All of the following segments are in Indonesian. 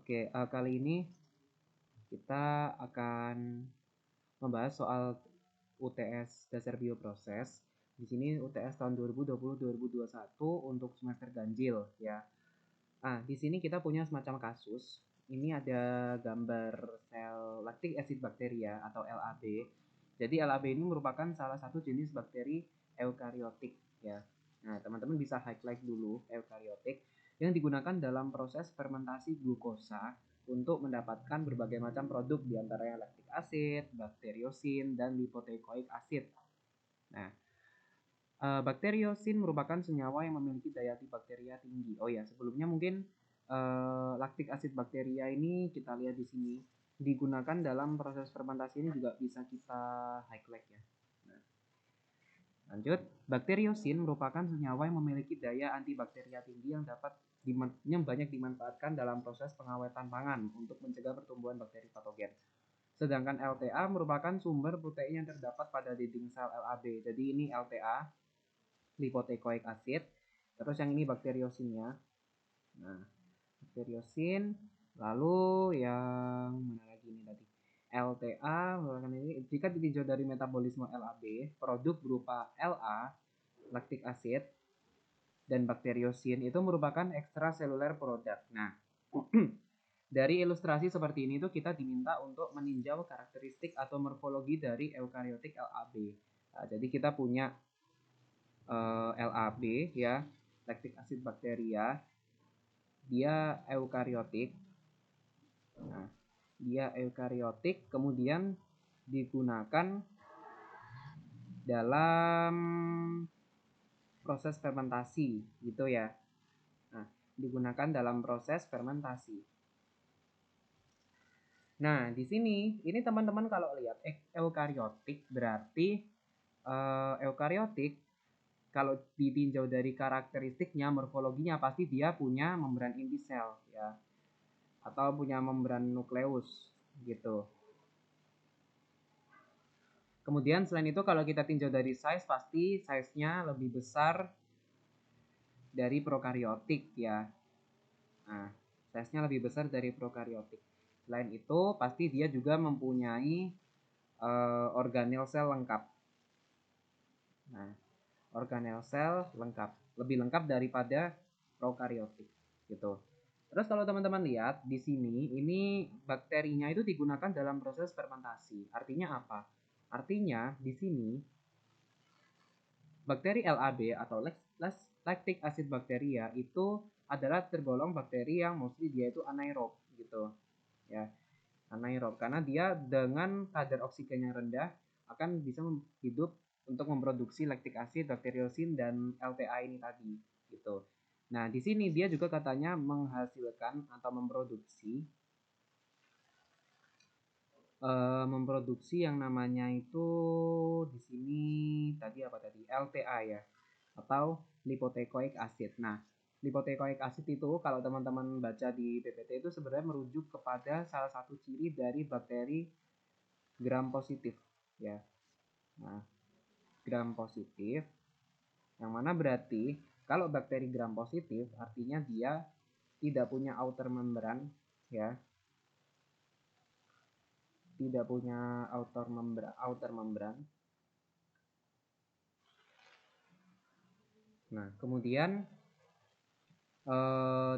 Oke, kali ini kita akan membahas soal UTS dasar bioproses. Di sini UTS tahun 2020-2021 untuk semester ganjil ya. Di sini kita punya semacam kasus. Ini ada gambar sel lactic acid bacteria atau LAB. Jadi LAB ini merupakan salah satu jenis bakteri eukariotik ya. Nah, teman-teman bisa highlight dulu eukariotik yang digunakan dalam proses fermentasi glukosa untuk mendapatkan berbagai macam produk diantaranya lactic acid, bakteriosin, dan lipoteikoik acid. Nah, bakteriosin merupakan senyawa yang memiliki daya antibakteria tinggi. Oh ya, sebelumnya mungkin lactic acid bacteria ini kita lihat di sini digunakan dalam proses fermentasi ini juga bisa kita highlight ya. Nah, lanjut, bakteriosin merupakan senyawa yang memiliki daya antibakteria tinggi yang banyak dimanfaatkan dalam proses pengawetan pangan untuk mencegah pertumbuhan bakteri patogen. Sedangkan LTA merupakan sumber protein yang terdapat pada dinding sel LAB. Jadi ini LTA, lipoteikoik acid. Terus yang ini bakteriosinnya. Nah, bakteriosin. Lalu yang mana lagi ini tadi? LTA merupakan ini jika ditinjau dari metabolisme LAB, produk berupa LA, lactic acid, dan bakteriosin itu merupakan ekstraseluler produk. Nah, dari ilustrasi seperti ini tuh kita diminta untuk meninjau karakteristik atau morfologi dari eukariotik LAB. Nah, jadi kita punya LAB ya, lactic acid bacteria, dia eukariotik. Nah, dia eukariotik kemudian digunakan dalam proses fermentasi gitu ya. Nah, digunakan dalam proses fermentasi. Nah, di sini ini teman-teman kalau lihat eukariotik berarti eukariotik kalau ditinjau dari karakteristiknya, morfologinya pasti dia punya membran inti sel ya, atau punya membran nukleus gitu. Kemudian selain itu kalau kita tinjau dari size, pasti size-nya lebih besar dari prokariotik ya. Nah, size-nya lebih besar dari prokariotik. Selain itu, pasti dia juga mempunyai organel sel lengkap. Nah, organel sel lengkap, lebih lengkap daripada prokariotik gitu. Terus kalau teman-teman lihat di sini, ini bakterinya itu digunakan dalam proses fermentasi. Artinya apa? Artinya di sini bakteri LAB atau lactic acid bacteria itu adalah tergolong bakteri yang mostly dia itu anaerob gitu ya, anaerob karena dia dengan kadar oksigen yang rendah akan bisa hidup untuk memproduksi lactic acid, bakteriosin, dan LTA ini tadi gitu. Nah, di sini dia juga katanya menghasilkan atau memproduksi yang namanya itu di sini tadi apa tadi? LTA ya, atau lipoteikoik acid. Nah, lipoteikoik acid itu kalau teman-teman baca di PPT itu sebenarnya merujuk kepada salah satu ciri dari bakteri gram positif ya. Nah, gram positif yang mana berarti kalau bakteri gram positif artinya dia tidak punya outer membran ya, tidak punya outer membran. Nah, kemudian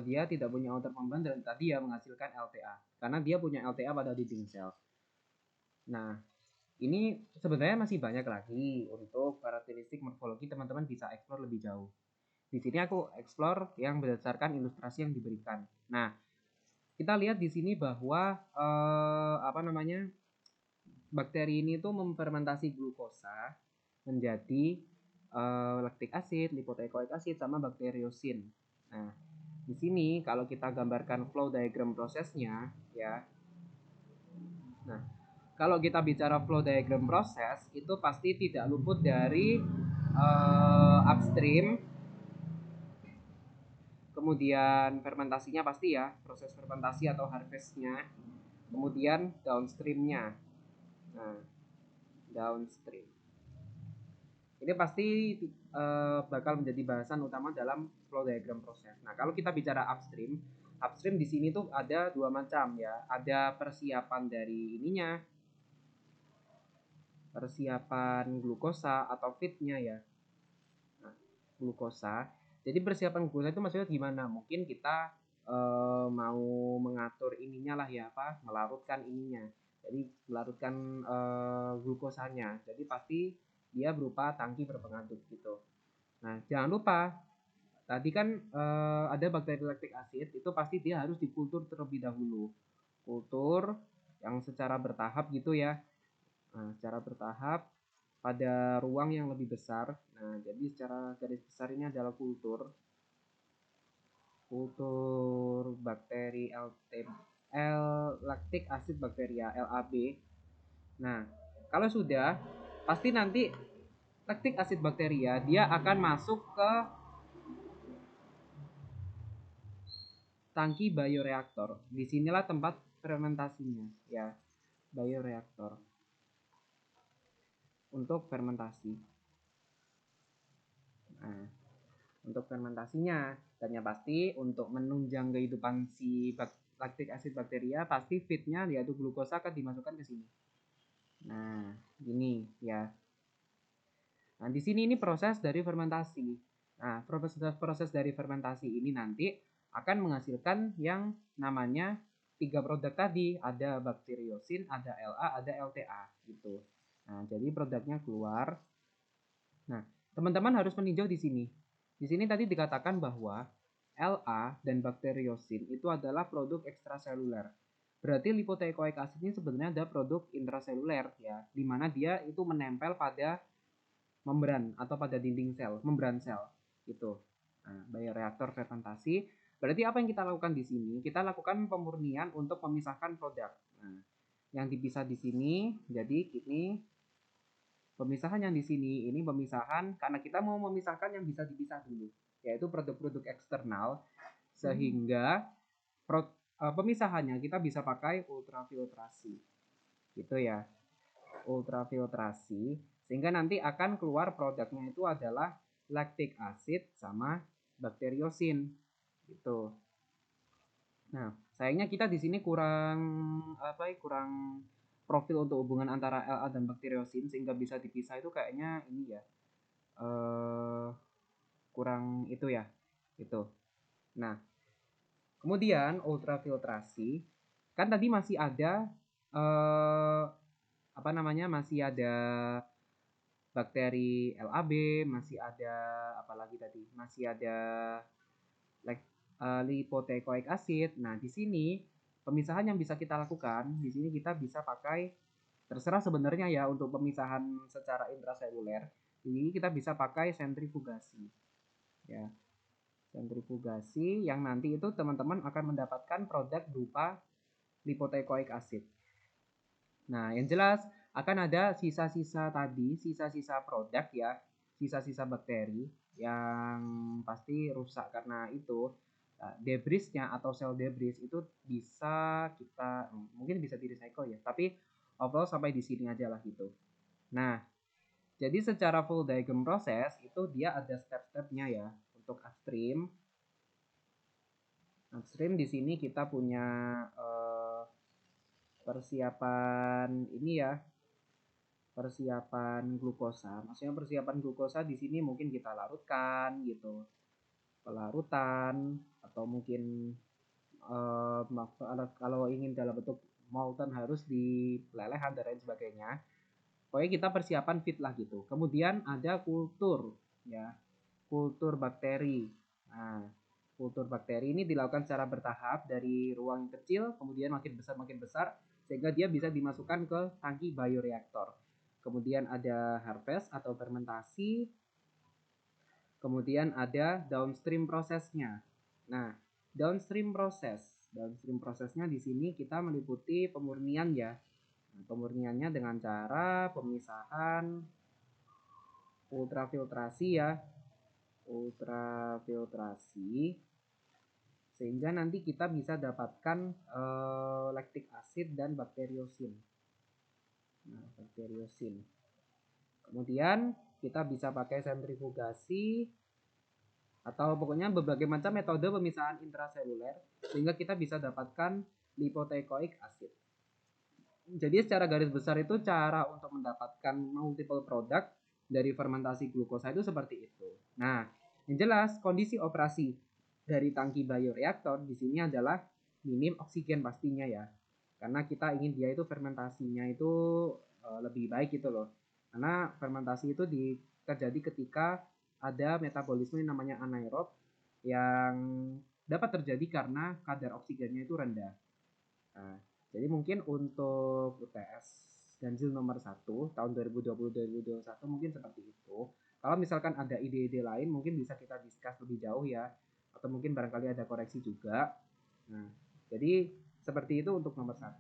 dia tidak punya outer membran dan tadi ya menghasilkan LTA karena dia punya LTA pada dinding sel. Nah, ini sebenarnya masih banyak lagi untuk karakteristik morfologi, teman-teman bisa explore lebih jauh. Di sini aku explore yang berdasarkan ilustrasi yang diberikan. Nah, kita lihat di sini bahwa bakteri ini tuh memfermentasi glukosa menjadi lactic acid, lipoteikoik acid, sama bakteriosin. Nah, di sini kalau kita gambarkan flow diagram prosesnya ya. Nah, kalau kita bicara flow diagram proses itu pasti tidak luput dari upstream, kemudian fermentasinya pasti ya, proses fermentasi atau harvestnya, kemudian downstreamnya. Nah, downstream ini pasti bakal menjadi bahasan utama dalam flow diagram proses. Nah, kalau kita bicara upstream, Upstream di sini tuh ada dua macam ya. Ada persiapan dari ininya, persiapan glukosa atau feednya ya. Nah, glukosa. Jadi persiapan glukosa itu maksudnya gimana? Mungkin kita mau mengatur ininya lah ya, apa? Melarutkan ininya. Jadi melarutkan glukosanya. Jadi pasti dia berupa tangki berpengaduk gitu. Nah, jangan lupa tadi kan ada bakteri lactic acid, itu pasti dia harus dikultur terlebih dahulu. Kultur yang secara bertahap gitu ya. Nah, secara bertahap pada ruang yang lebih besar. Nah, jadi secara garis besar ini adalah kultur bakteri lactic acid bacteria LAB. Nah, kalau sudah pasti nanti lactic acid bacteria dia akan masuk ke tangki bioreaktor. Disinilah tempat fermentasinya ya, bioreaktor untuk fermentasi. Nah, untuk fermentasinya dan yang pasti untuk menunjang kehidupan si lactic acid bacteria pasti feednya yaitu glukosa akan dimasukkan ke sini. Nah, gini ya. Nah, di sini ini proses dari fermentasi. Nah, proses dari fermentasi ini nanti akan menghasilkan yang namanya 3 produk tadi, ada bakteriosin, ada LA, ada LTA gitu. Nah, jadi produknya keluar. Nah, teman-teman harus meninjau di sini. Di sini tadi dikatakan bahwa LA dan bakteriosin itu adalah produk ekstraseluler. Berarti lipoteichoic acid ini sebenarnya ada produk intraseluler ya, di mana dia itu menempel pada membran atau pada dinding sel, membran sel gitu. Nah, bioreaktor fermentasi. Berarti apa yang kita lakukan di sini? Kita lakukan pemurnian untuk memisahkan produk. Nah, yang dipisah di sini, jadi ini pemisahan yang di sini ini pemisahan karena kita mau memisahkan yang bisa dipisah dulu, yaitu produk-produk eksternal sehingga pemisahannya kita bisa pakai ultrafiltrasi. Gitu ya. Ultrafiltrasi sehingga nanti akan keluar produknya itu adalah lactic acid sama bakteriosin gitu. Nah, sayangnya kita di sini kurang kurang profil untuk hubungan antara LA dan bakteriosin sehingga bisa dipisah itu kayaknya ini ya kurang itu ya gitu. Nah, kemudian ultrafiltrasi kan tadi masih ada apa namanya masih ada bakteri LAB, masih ada apalagi tadi masih ada lipoteichoic acid. Nah, di sini pemisahan yang bisa kita lakukan, di sini kita bisa pakai terserah sebenarnya ya untuk pemisahan secara intraseluler. Ini kita bisa pakai sentrifugasi. Ya. Sentrifugasi yang nanti itu teman-teman akan mendapatkan produk berupa lipoteichoic acid. Nah, yang jelas akan ada sisa-sisa tadi, sisa-sisa produk ya, sisa-sisa bakteri yang pasti rusak karena itu debrisnya atau sel debris itu bisa kita mungkin bisa di recycle ya, tapi overall sampai di sini aja lah gitu. Nah, jadi secara full diagram proses itu dia ada step-stepnya ya untuk upstream. Upstream di sini kita punya persiapan ini ya, persiapan glukosa. Maksudnya persiapan glukosa di sini mungkin kita larutkan gitu, pelarutan atau mungkin kalau ingin dalam bentuk molten harus dilelehkan dan lain sebagainya. Pokoknya kita persiapan feed lah gitu. Kemudian ada kultur ya, kultur bakteri. Nah, kultur bakteri ini dilakukan secara bertahap dari ruang yang kecil, kemudian makin besar sehingga dia bisa dimasukkan ke tangki bioreaktor. Kemudian ada harvest atau fermentasi. Kemudian ada downstream prosesnya. Nah, downstream prosesnya di sini kita meliputi pemurnian ya. Nah, pemurniannya dengan cara pemisahan ultrafiltrasi ya. Ultrafiltrasi sehingga nanti kita bisa dapatkan lactic acid dan bakteriosin. Nah, bakteriosin. Kemudian kita bisa pakai sentrifugasi atau pokoknya berbagai macam metode pemisahan intraseluler sehingga kita bisa dapatkan lipoteichoic acid. Jadi secara garis besar itu cara untuk mendapatkan multiple product dari fermentasi glukosa itu seperti itu. Nah, yang jelas kondisi operasi dari tangki bioreaktor di sini adalah minim oksigen pastinya ya. Karena kita ingin dia itu fermentasinya itu lebih baik gitu loh. Karena fermentasi itu terjadi ketika ada metabolisme yang namanya anaerob yang dapat terjadi karena kadar oksigennya itu rendah. Nah, jadi mungkin untuk UTS ganjil nomor 1 tahun 2020-2021 mungkin seperti itu. Kalau misalkan ada ide-ide lain mungkin bisa kita discuss lebih jauh ya. Atau mungkin barangkali ada koreksi juga. Nah, jadi seperti itu untuk nomor 1.